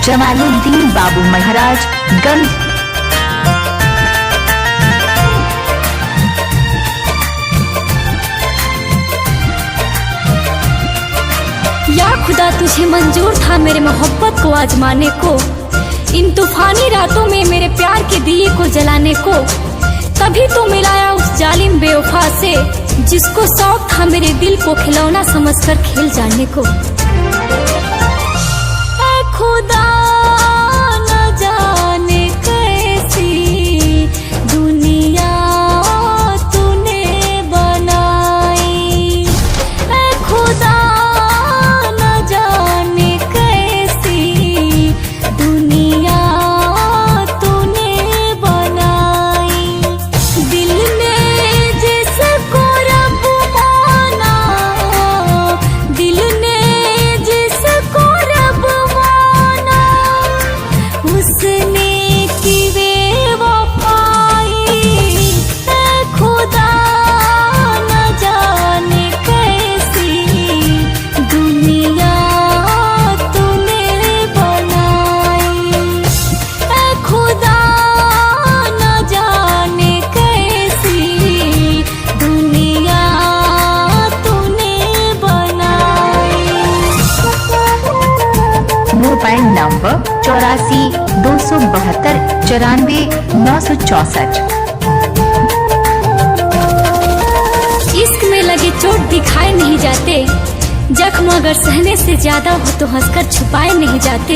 जमालुद्दीन बाबू महाराज गंज। या खुदा तुझे मंजूर था मेरे मोहब्बत को आजमाने को, इन तूफानी रातों में मेरे प्यार के दिए को जलाने को। तभी तो मिलाया उस जालिम बेवफा से, जिसको शौक था मेरे दिल को खिलौना समझकर खेल जाने को। ऐ खुदा न जाने कैसी दुनिया तूने बनाई। ऐ खुदा न जाने कैसी दुनिया तूने बनाई। दिल ने जिसको रब माना, दिल ने जिसको रब माना, उसने की बेवफाई। ऐ खुदा न जाने कैसी दुनिया तूने बनाई। ऐ खुदा न जाने कैसी दुनिया तूने बनाई। Mobile number 84 272 94 964। इश्क में लगे चोट दिखाए नहीं जाते, जख्म अगर सहने से ज्यादा हो तो हंसकर छुपाए नहीं जाते।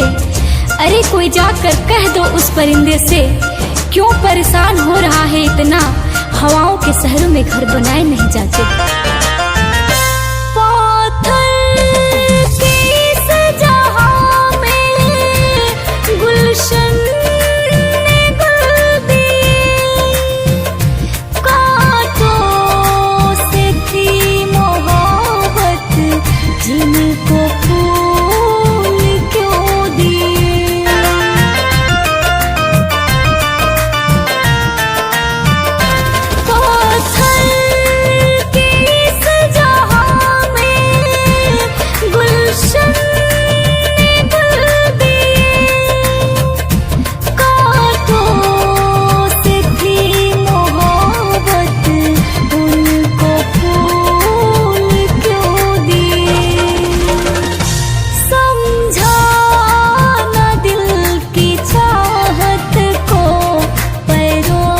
अरे कोई जाकर कह दो उस परिंदे से, क्यों परेशान हो रहा है इतना, हवाओं के शहरों में घर बनाए नहीं जाते। पाथर के इस जहां में गुलशन ने गुल दिए, कांटों से थी मोहब्बत, जिनको फूल क्यों दिए। पाथर के इस जहां में गुलशन ने गुल दिए, कांटों से थी मोहब्बत, उनको फूल क्यों दिए। समझा न दिल की चाहत को, पैरों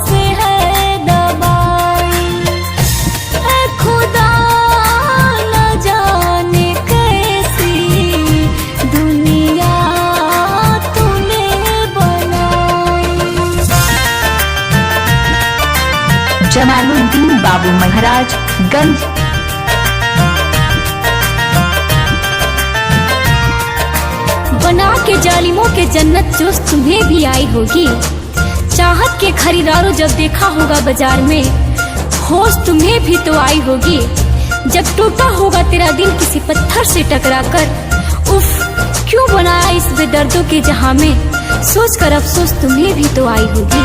से है दबाई। ऐ खुदा न जाने कैसी दुनिया तूने बनाई। जमालुद्दीन बाबू महाराज गंज। बना के जालिमों के जन्नत जो तुम्हें भी आई होगी। चाहत के खरीदारों जब देखा होगा बाजार में, होश तुम्हें भी तो आई होगी। जब टूटा होगा तेरा दिल किसी पत्थर से टकरा कर, उफ क्यों बनाया इस बेदर्दों के जहां में, सोच कर अफसोस तुम्हें भी तो आई होगी।